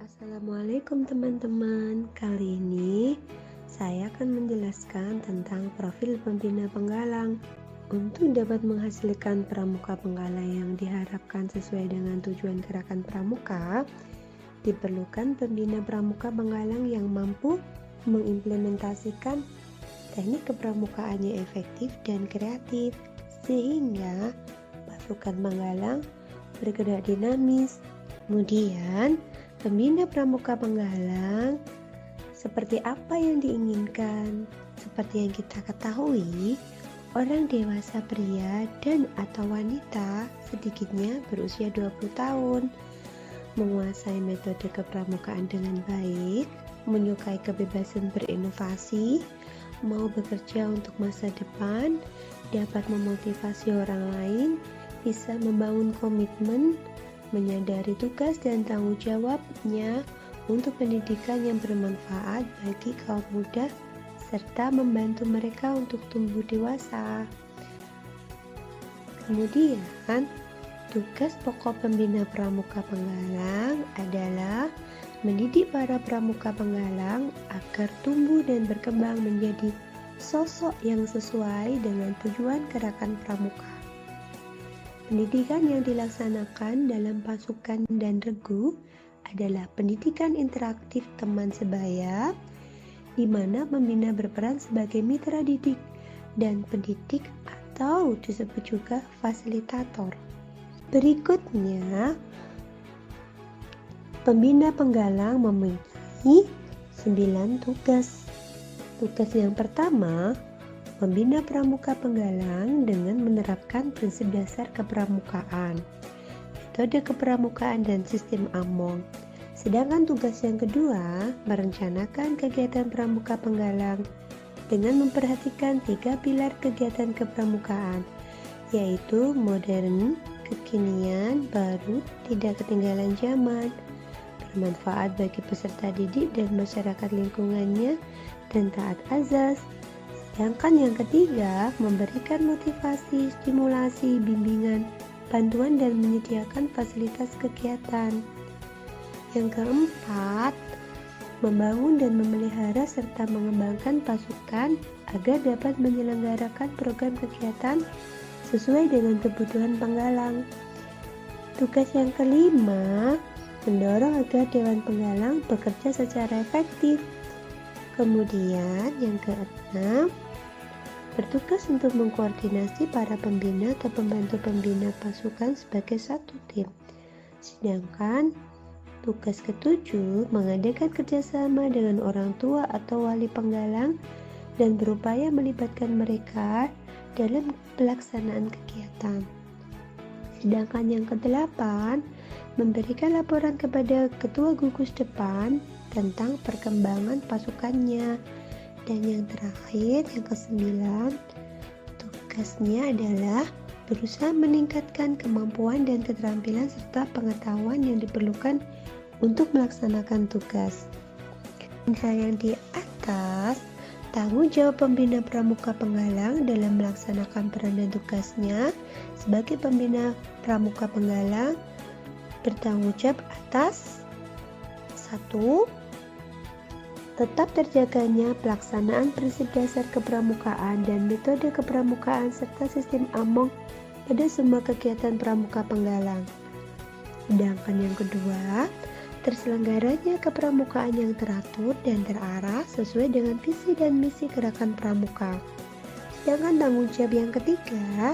Assalamualaikum teman-teman. Kali ini saya akan menjelaskan tentang profil pembina penggalang. Untuk dapat menghasilkan pramuka penggalang yang diharapkan sesuai dengan tujuan gerakan pramuka, diperlukan pembina pramuka penggalang yang mampu mengimplementasikan teknik kepramukaannya efektif dan kreatif, sehingga pasukan penggalang bergerak dinamis. Kemudian, pembina pramuka penggalang seperti apa yang diinginkan? Seperti yang kita ketahui, orang dewasa pria dan atau wanita sedikitnya berusia 20 tahun, menguasai metode kepramukaan dengan baik, menyukai kebebasan berinovasi, mau bekerja untuk masa depan, dapat memotivasi orang lain, bisa membangun komitmen, menyadari tugas dan tanggung jawabnya untuk pendidikan yang bermanfaat bagi kaum muda serta membantu mereka untuk tumbuh dewasa. Kemudian, tugas pokok pembina pramuka penggalang adalah mendidik para pramuka penggalang agar tumbuh dan berkembang menjadi sosok yang sesuai dengan tujuan gerakan pramuka. Pendidikan yang dilaksanakan dalam pasukan dan regu adalah pendidikan interaktif teman sebaya, di mana pembina berperan sebagai mitra didik dan pendidik atau disebut juga fasilitator. Berikutnya, pembina penggalang mempunyai 9 tugas. Tugas yang pertama, membina pramuka penggalang dengan menerapkan prinsip dasar kepramukaan, metode kepramukaan dan sistem among. Sedangkan tugas yang kedua, merencanakan kegiatan pramuka penggalang dengan memperhatikan 3 pilar kegiatan kepramukaan, yaitu modern, kekinian, baru, tidak ketinggalan zaman, bermanfaat bagi peserta didik dan masyarakat lingkungannya, dan taat azas. Sedangkan yang ketiga, memberikan motivasi, stimulasi, bimbingan, bantuan dan menyediakan fasilitas kegiatan. Yang keempat, membangun dan memelihara serta mengembangkan pasukan agar dapat menyelenggarakan program kegiatan sesuai dengan kebutuhan penggalang. Tugas yang kelima, mendorong agar Dewan Penggalang bekerja secara efektif. Kemudian yang keenam, bertugas untuk mengkoordinasi para pembina atau pembantu pembina pasukan sebagai satu tim. Sedangkan tugas ketujuh, mengadakan kerjasama dengan orang tua atau wali penggalang dan berupaya melibatkan mereka dalam pelaksanaan kegiatan. Sedangkan yang kedelapan, memberikan laporan kepada ketua gugus depan tentang perkembangan pasukannya. Dan yang terakhir, yang ke-9, tugasnya adalah berusaha meningkatkan kemampuan dan keterampilan serta pengetahuan yang diperlukan untuk melaksanakan tugas. Yang di atas, tanggung jawab pembina pramuka penggalang dalam melaksanakan peran dan tugasnya sebagai pembina pramuka penggalang bertanggung jawab atas 1. Tetap terjaganya pelaksanaan prinsip dasar kepramukaan dan metode kepramukaan serta sistem among pada semua kegiatan pramuka penggalang. Sedangkan yang kedua, terselenggaranya kepramukaan yang teratur dan terarah sesuai dengan visi dan misi gerakan pramuka. Sedangkan tanggung jawab yang ketiga,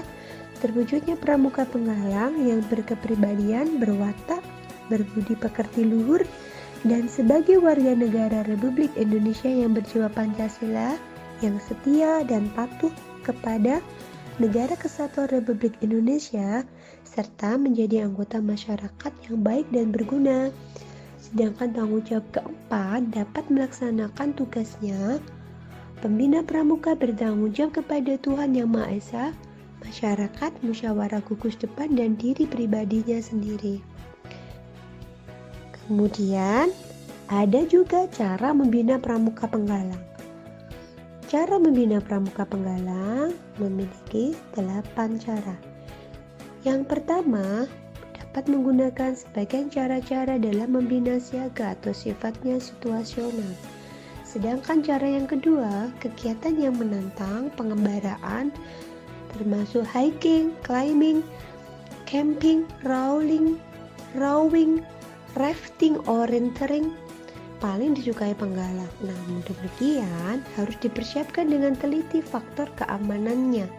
terwujudnya pramuka penggalang yang berkepribadian, berwatak, berbudi pekerti luhur, dan sebagai warga negara Republik Indonesia yang berjiwa Pancasila, yang setia dan patuh kepada Negara Kesatuan Republik Indonesia, serta menjadi anggota masyarakat yang baik dan berguna. Sedangkan tanggung jawab keempat, dapat melaksanakan tugasnya, pembina pramuka bertanggung jawab kepada Tuhan Yang Maha Esa, masyarakat, musyawarah gugus depan, dan diri pribadinya sendiri. Kemudian, ada juga cara membina pramuka penggalang. Cara membina pramuka penggalang memiliki 8 cara. Yang pertama, dapat menggunakan sebagian cara-cara dalam membina siaga atau sifatnya situasional. Sedangkan cara yang kedua, kegiatan yang menantang pengembaraan termasuk hiking, climbing, camping, rowing, rafting, orienteering paling disukai penggalang. Namun demikian harus dipersiapkan dengan teliti faktor keamanannya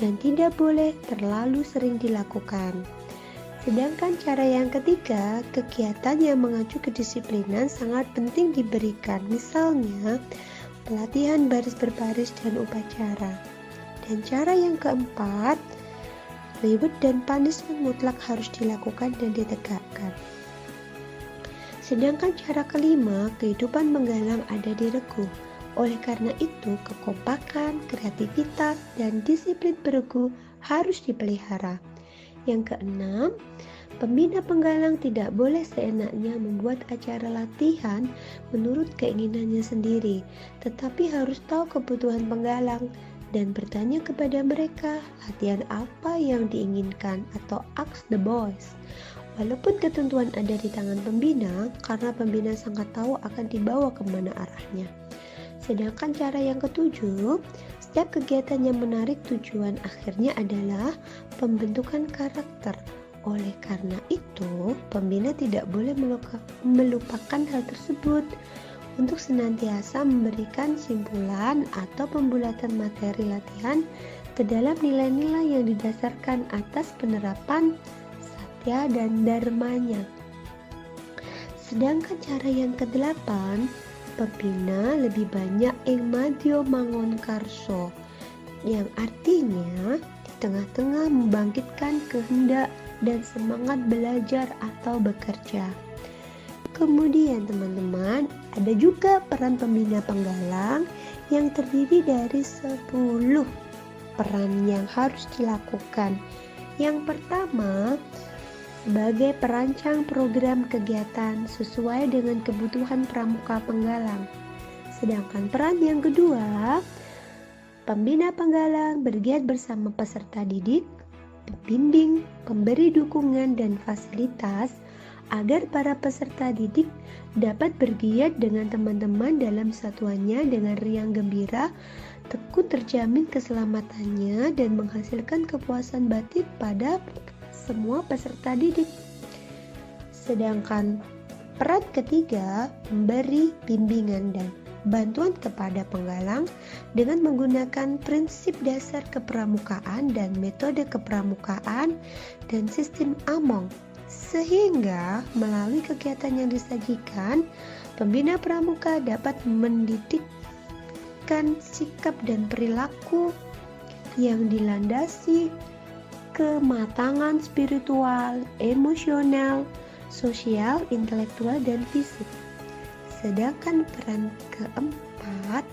dan tidak boleh terlalu sering dilakukan. Sedangkan cara yang ketiga, kegiatan yang mengacu kedisiplinan sangat penting diberikan, misalnya pelatihan baris berbaris dan upacara. Dan cara yang keempat, reward dan punishment mutlak harus dilakukan dan ditegakkan. Sedangkan cara kelima, kehidupan menggalang ada di regu. Oleh karena itu, kekompakan, kreativitas, dan disiplin beregu harus dipelihara. Yang keenam, pembina penggalang tidak boleh seenaknya membuat acara latihan menurut keinginannya sendiri, tetapi harus tahu kebutuhan penggalang dan bertanya kepada mereka latihan apa yang diinginkan atau ask the boys. Walaupun ketentuan ada di tangan pembina, karena pembina sangat tahu akan dibawa kemana arahnya. Sedangkan cara yang ketujuh, setiap kegiatan yang menarik tujuan akhirnya adalah pembentukan karakter. Oleh karena itu, pembina tidak boleh melupakan hal tersebut untuk senantiasa memberikan simpulan atau pembulatan materi latihan ke dalam nilai-nilai yang didasarkan atas penerapan satya dan dharmanya. Sedangkan cara yang kedelapan, pembina lebih banyak ing madya mangun karso, yang artinya di tengah-tengah membangkitkan kehendak dan semangat belajar atau bekerja. Kemudian teman-teman, ada juga peran pembina penggalang yang terdiri dari 10 peran yang harus dilakukan. Yang pertama, sebagai perancang program kegiatan sesuai dengan kebutuhan pramuka penggalang. Sedangkan peran yang kedua, pembina penggalang bergiat bersama peserta didik, pembimbing, pemberi dukungan dan fasilitas agar para peserta didik dapat bergiat dengan teman-teman dalam satuannya dengan riang gembira, teguh terjamin keselamatannya dan menghasilkan kepuasan batin pada semua peserta didik. Sedangkan peran ketiga, memberi bimbingan dan bantuan kepada penggalang dengan menggunakan prinsip dasar kepramukaan dan metode kepramukaan dan sistem Among, sehingga melalui kegiatan yang disajikan, pembina pramuka dapat mendidikkan sikap dan perilaku yang dilandasi kematangan spiritual, emosional, sosial, intelektual, dan fisik. Sedangkan peran keempat,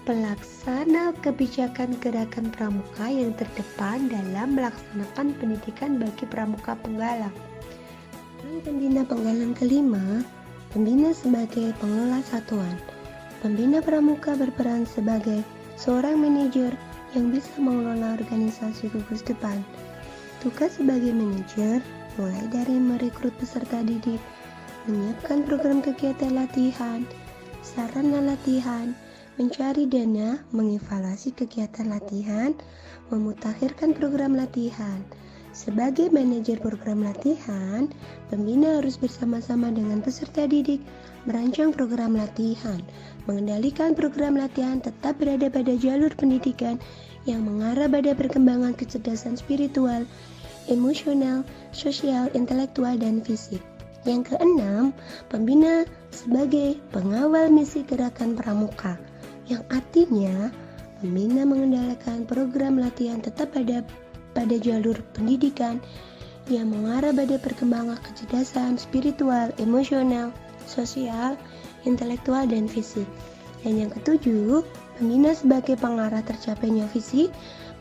pelaksana kebijakan gerakan pramuka yang terdepan dalam melaksanakan pendidikan bagi pramuka penggalang. Peran pembina penggalang kelima, pembina sebagai pengelola satuan. Pembina pramuka berperan sebagai seorang manajer yang bisa mengelola organisasi gugus depan. Tugas sebagai manajer mulai dari merekrut peserta didik, menyiapkan program kegiatan latihan, sarana latihan, mencari dana, mengevaluasi kegiatan latihan, memutakhirkan program latihan. Sebagai manajer program latihan, pembina harus bersama-sama dengan peserta didik merancang program latihan, mengendalikan program latihan tetap berada pada jalur pendidikan yang mengarah pada perkembangan kecerdasan spiritual, emosional, sosial, intelektual, dan fisik. Yang keenam, pembina sebagai pengawal misi gerakan pramuka, yang artinya pembina mengendalikan program latihan tetap pada jalur pendidikan yang mengarah pada perkembangan kecerdasan spiritual, emosional, sosial, intelektual, dan fisik. Dan yang ketujuh, pembina sebagai pengarah tercapainya visi,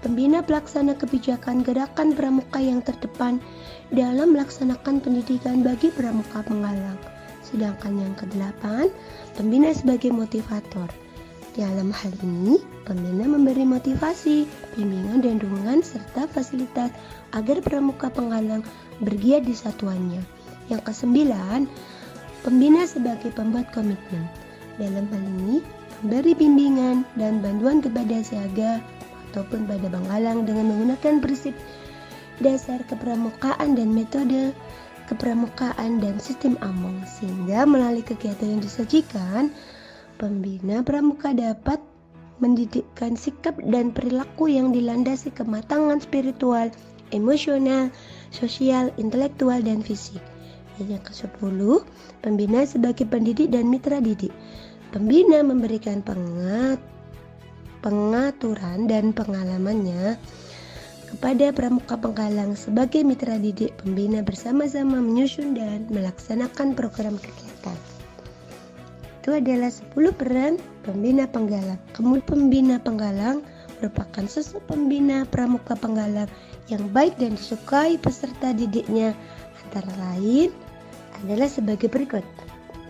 pembina pelaksana kebijakan gerakan pramuka yang terdepan dalam melaksanakan pendidikan bagi pramuka penggalang. Sedangkan yang kedelapan, pembina sebagai motivator. Dalam hal ini, pembina memberi motivasi, bimbingan dan dukungan serta fasilitas agar pramuka penggalang bergiat di satuannya. Yang kesembilan, pembina sebagai pembuat komitmen. Dalam hal ini, memberi bimbingan dan bantuan kepada siaga ataupun pada penggalang dengan menggunakan prinsip dasar kepramukaan dan metode kepramukaan dan sistem Among, sehingga melalui kegiatan yang disajikan, pembina pramuka dapat mendidikkan sikap dan perilaku yang dilandasi kematangan spiritual, emosional, sosial, intelektual, dan fisik. Yang ke-10, pembina sebagai pendidik dan mitra didik. Pembina memberikan pengaturan dan pengalamannya kepada pramuka penggalang sebagai mitra didik. Pembina bersama-sama menyusun dan melaksanakan program kegiatan. Itu adalah 10 peran pembina penggalang. Kemudian pembina penggalang merupakan sosok pembina pramuka penggalang yang baik dan disukai peserta didiknya, antara lain adalah sebagai berikut.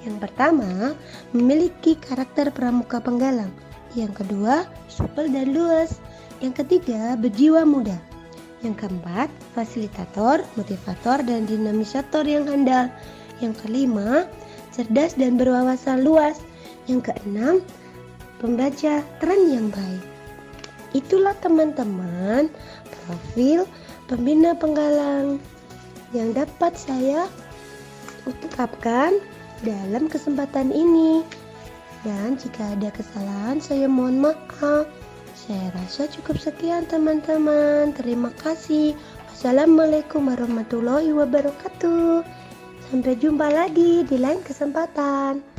Yang pertama, memiliki karakter pramuka penggalang. Yang kedua, supel dan luas. Yang ketiga, berjiwa muda. Yang keempat, fasilitator, motivator, dan dinamisator yang handal. Yang kelima, cerdas dan berwawasan luas. Yang keenam, pembaca tren yang baik. Itulah teman-teman profil pembina penggalang yang dapat saya ungkapkan dalam kesempatan ini. Dan jika ada kesalahan, saya mohon maaf. Saya rasa cukup sekian teman-teman. Terima kasih. Wassalamualaikum warahmatullahi wabarakatuh. Sampai jumpa lagi di lain kesempatan.